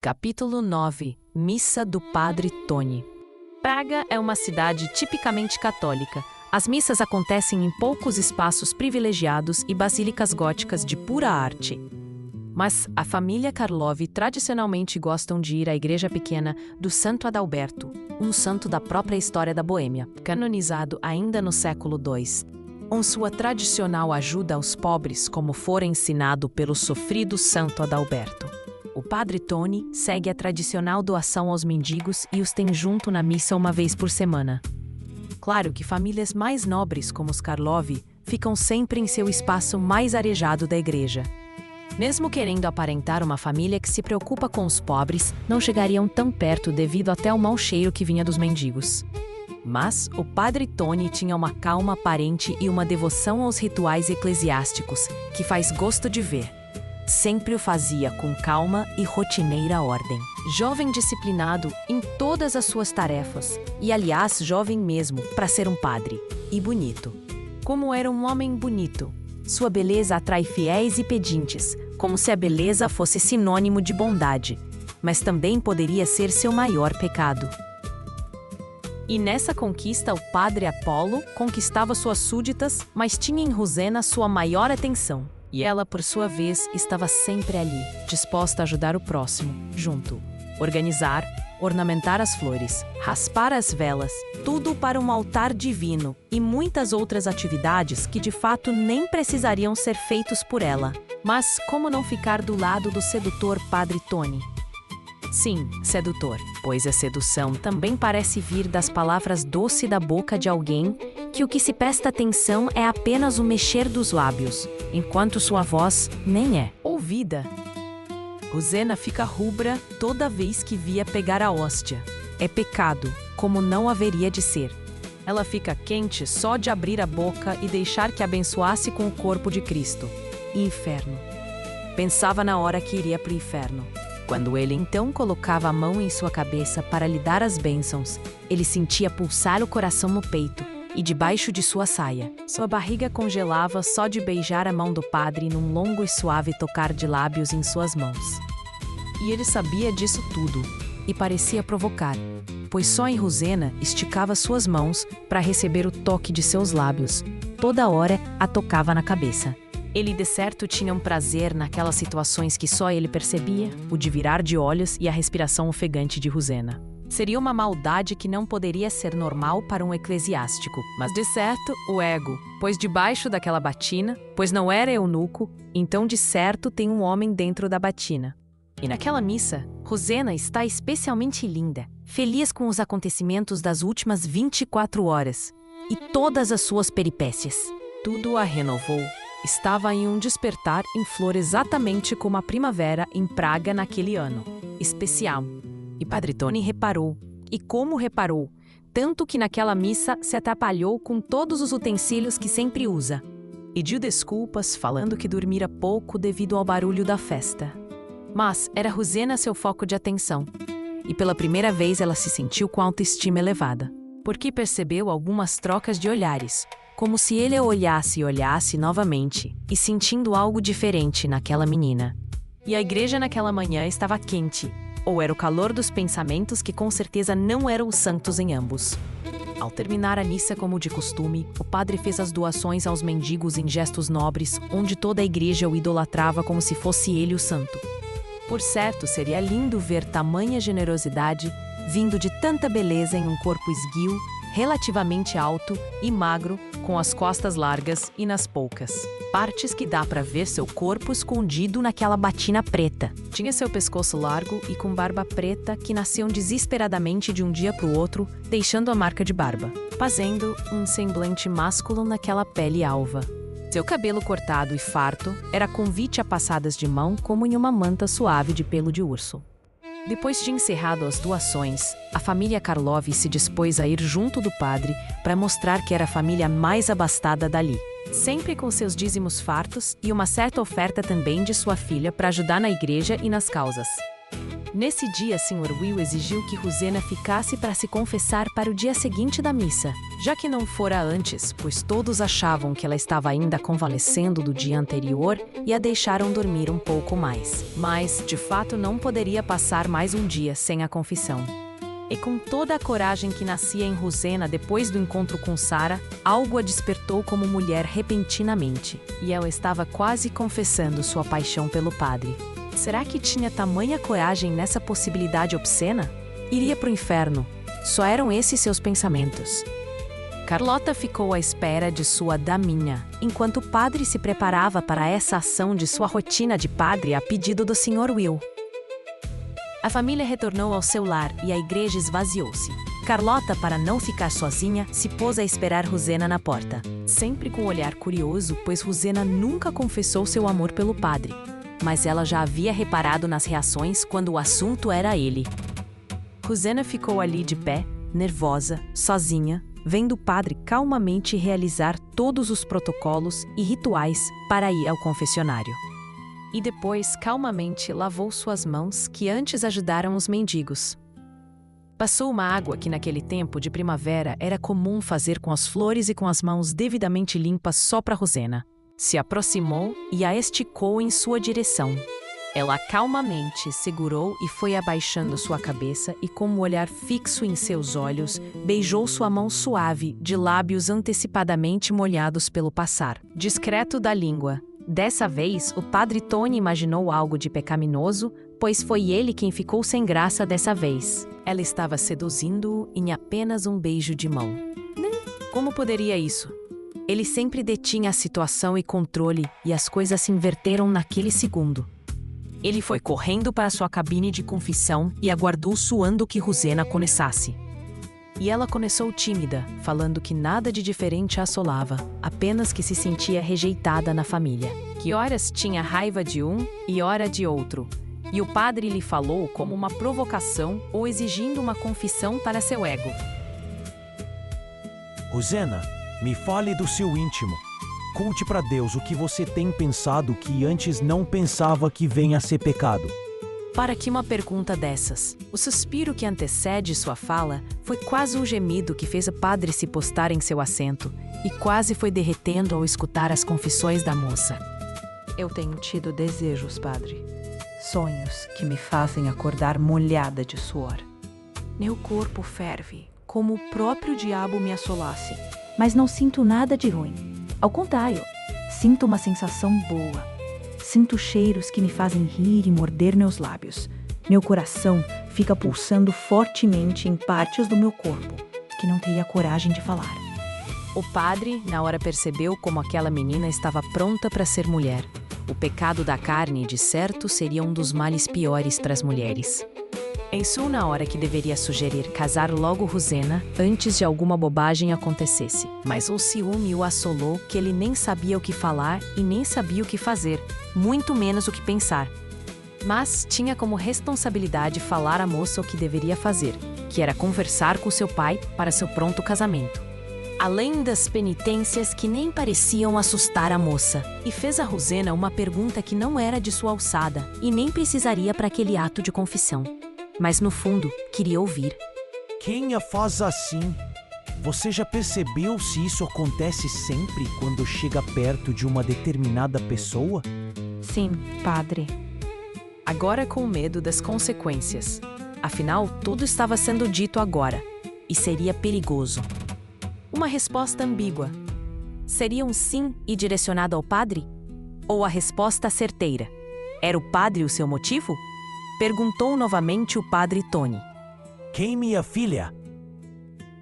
Capítulo 9 – Missa do Padre Toni. Praga é uma cidade tipicamente católica. As missas acontecem em poucos espaços privilegiados e basílicas góticas de pura arte. Mas a família Karlov tradicionalmente gostam de ir à igreja pequena do Santo Adalberto, um santo da própria história da Boêmia, canonizado ainda no século II. Com sua tradicional ajuda aos pobres, como fora ensinado pelo sofrido Santo Adalberto. O Padre Toni segue a tradicional doação aos mendigos e os tem junto na missa uma vez por semana. Claro que famílias mais nobres como os Karlov ficam sempre em seu espaço mais arejado da igreja. Mesmo querendo aparentar uma família que se preocupa com os pobres, não chegariam tão perto devido até ao mau cheiro que vinha dos mendigos. Mas o Padre Toni tinha uma calma aparente e uma devoção aos rituais eclesiásticos que faz gosto de ver. Sempre o fazia com calma e rotineira ordem. Jovem disciplinado em todas as suas tarefas, e aliás jovem mesmo para ser um padre, e bonito. Como era um homem bonito, sua beleza atrai fiéis e pedintes, como se a beleza fosse sinônimo de bondade, mas também poderia ser seu maior pecado. E nessa conquista o padre Apolo conquistava suas súditas, mas tinha em Rosena sua maior atenção. E ela, por sua vez, estava sempre ali, disposta a ajudar o próximo, junto. Organizar, ornamentar as flores, raspar as velas, tudo para um altar divino e muitas outras atividades que de fato nem precisariam ser feitos por ela. Mas como não ficar do lado do sedutor Padre Toni? Sim, sedutor, pois a sedução também parece vir das palavras doces da boca de alguém que o que se presta atenção é apenas o mexer dos lábios, enquanto sua voz nem é ouvida. Rosena fica rubra toda vez que via pegar a hóstia. É pecado, como não haveria de ser. Ela fica quente só de abrir a boca e deixar que abençoasse com o corpo de Cristo. Inferno. Pensava na hora que iria para o inferno. Quando ele então colocava a mão em sua cabeça para lhe dar as bênçãos, ele sentia pulsar o coração no peito e debaixo de sua saia. Sua barriga congelava só de beijar a mão do padre num longo e suave tocar de lábios em suas mãos. E ele sabia disso tudo, e parecia provocar, pois só em Rosena esticava suas mãos para receber o toque de seus lábios. Toda hora a tocava na cabeça. Ele de certo tinha um prazer naquelas situações que só ele percebia, o de virar de olhos e a respiração ofegante de Rosena. Seria uma maldade que não poderia ser normal para um eclesiástico, mas de certo o ego, pois debaixo daquela batina, pois não era eunuco, então de certo tem um homem dentro da batina. E naquela missa, Rosena está especialmente linda, feliz com os acontecimentos das últimas 24 horas e todas as suas peripécias. Tudo a renovou. Estava em um despertar em flor exatamente como a primavera em Praga naquele ano. Especial. E Padre Toni reparou. E como reparou? Tanto que naquela missa se atrapalhou com todos os utensílios que sempre usa. Pediu desculpas, falando que dormira pouco devido ao barulho da festa. Mas era Rosena seu foco de atenção. E pela primeira vez ela se sentiu com autoestima elevada. Porque percebeu algumas trocas de olhares. Como se ele a olhasse e olhasse novamente, e sentindo algo diferente naquela menina. E a igreja naquela manhã estava quente, ou era o calor dos pensamentos que com certeza não eram os santos em ambos. Ao terminar a missa como de costume, o padre fez as doações aos mendigos em gestos nobres, onde toda a igreja o idolatrava como se fosse ele o santo. Por certo, seria lindo ver tamanha generosidade vindo de tanta beleza em um corpo esguio, relativamente alto e magro, com as costas largas e nas poucas partes que dá para ver seu corpo escondido naquela batina preta. Tinha seu pescoço largo e com barba preta que nasciam desesperadamente de um dia para o outro, deixando a marca de barba, fazendo um semblante másculo naquela pele alva. Seu cabelo cortado e farto era convite a passadas de mão como em uma manta suave de pelo de urso. Depois de encerrado as doações, a família Karlov se dispôs a ir junto do padre para mostrar que era a família mais abastada dali, sempre com seus dízimos fartos e uma certa oferta também de sua filha para ajudar na igreja e nas causas. Nesse dia, Sr. Will exigiu que Rosena ficasse para se confessar para o dia seguinte da missa, já que não fora antes, pois todos achavam que ela estava ainda convalescendo do dia anterior e a deixaram dormir um pouco mais. Mas, de fato, não poderia passar mais um dia sem a confissão. E com toda a coragem que nascia em Rosena depois do encontro com Sarah, algo a despertou como mulher repentinamente, e ela estava quase confessando sua paixão pelo padre. Será que tinha tamanha coragem nessa possibilidade obscena? Iria pro inferno. Só eram esses seus pensamentos. Carlota ficou à espera de sua daminha, enquanto o padre se preparava para essa ação de sua rotina de padre a pedido do Sr. Will. A família retornou ao seu lar e a igreja esvaziou-se. Carlota, para não ficar sozinha, se pôs a esperar Rosena na porta, sempre com um olhar curioso, pois Rosena nunca confessou seu amor pelo padre. Mas ela já havia reparado nas reações quando o assunto era ele. Rosena ficou ali de pé, nervosa, sozinha, vendo o padre calmamente realizar todos os protocolos e rituais para ir ao confessionário. E depois, calmamente, lavou suas mãos, que antes ajudaram os mendigos. Passou uma água que naquele tempo de primavera era comum fazer com as flores e com as mãos devidamente limpas só para Rosena. Se aproximou e a esticou em sua direção. Ela calmamente segurou e foi abaixando sua cabeça e, com um olhar fixo em seus olhos, beijou sua mão suave, de lábios antecipadamente molhados pelo passar, discreto da língua. Dessa vez, o padre Tony imaginou algo de pecaminoso, pois foi ele quem ficou sem graça dessa vez. Ela estava seduzindo-o em apenas um beijo de mão. Como poderia isso? Ele sempre detinha a situação e controle, e as coisas se inverteram naquele segundo. Ele foi correndo para sua cabine de confissão e aguardou suando que Rosena começasse. E ela começou tímida, falando que nada de diferente a assolava, apenas que se sentia rejeitada na família. Que horas tinha raiva de um e hora de outro. E o padre lhe falou como uma provocação ou exigindo uma confissão para seu ego. Rosena, me fale do seu íntimo. Conte para Deus o que você tem pensado que antes não pensava que venha a ser pecado. Para que uma pergunta dessas? O suspiro que antecede sua fala foi quase um gemido que fez o padre se postar em seu assento e quase foi derretendo ao escutar as confissões da moça. Eu tenho tido desejos, padre. Sonhos que me fazem acordar molhada de suor. Meu corpo ferve, como o próprio diabo me assolasse. Mas não sinto nada de ruim. Ao contrário, sinto uma sensação boa. Sinto cheiros que me fazem rir e morder meus lábios. Meu coração fica pulsando fortemente em partes do meu corpo, que não teria coragem de falar. O padre, na hora, percebeu como aquela menina estava pronta para ser mulher. O pecado da carne, de certo, seria um dos males piores para as mulheres. Pensou na hora que deveria sugerir casar logo Rosena antes de alguma bobagem acontecesse. Mas o ciúme o assolou que ele nem sabia o que falar e nem sabia o que fazer, muito menos o que pensar. Mas tinha como responsabilidade falar à moça o que deveria fazer, que era conversar com seu pai para seu pronto casamento. Além das penitências que nem pareciam assustar a moça, e fez a Rosena uma pergunta que não era de sua alçada e nem precisaria para aquele ato de confissão. Mas no fundo, queria ouvir. Quem a faz assim? Você já percebeu se isso acontece sempre quando chega perto de uma determinada pessoa? Sim, padre. Agora com medo das consequências. Afinal, tudo estava sendo dito agora, e seria perigoso. Uma resposta ambígua. Seria um sim e direcionado ao padre? Ou a resposta certeira? Era o padre o seu motivo? Perguntou novamente o padre Tony. Quem, minha filha?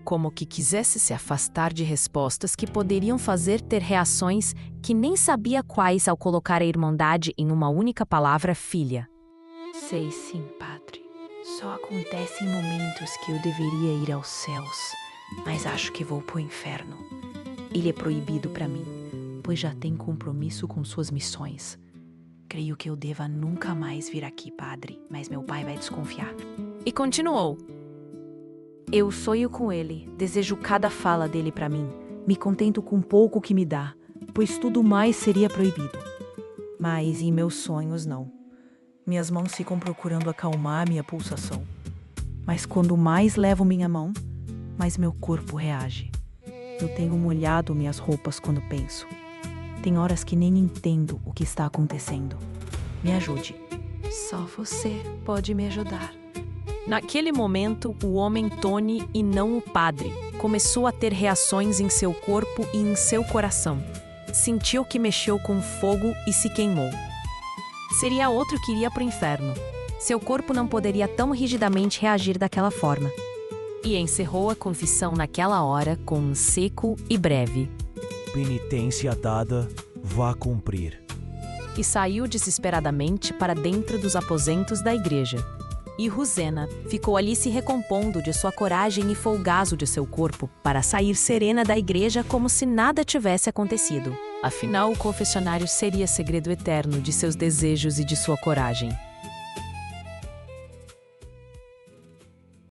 Como que quisesse se afastar de respostas que poderiam fazer ter reações que nem sabia quais ao colocar a irmandade em uma única palavra filha. Sei sim, padre. Só acontece em momentos que eu deveria ir aos céus, mas acho que vou pro inferno. Ele é proibido para mim, pois já tem compromisso com suas missões. Creio que eu deva nunca mais vir aqui, padre, mas meu pai vai desconfiar. E continuou. Eu sonho com ele, desejo cada fala dele para mim. Me contento com pouco que me dá, pois tudo mais seria proibido. Mas em meus sonhos não. Minhas mãos ficam procurando acalmar minha pulsação. Mas quando mais levo minha mão, mais meu corpo reage. Eu tenho molhado minhas roupas quando penso. Tem horas que nem entendo o que está acontecendo. Me ajude. Só você pode me ajudar. Naquele momento, o homem Tony, e não o padre, começou a ter reações em seu corpo e em seu coração. Sentiu que mexeu com fogo e se queimou. Seria outro que iria para o inferno. Seu corpo não poderia tão rigidamente reagir daquela forma. E encerrou a confissão naquela hora com um seco e breve: Penitência dada, vá cumprir. E saiu desesperadamente para dentro dos aposentos da igreja. E Rosena ficou ali se recompondo de sua coragem e folgazo de seu corpo para sair serena da igreja como se nada tivesse acontecido. Afinal, o confessionário seria segredo eterno de seus desejos e de sua coragem.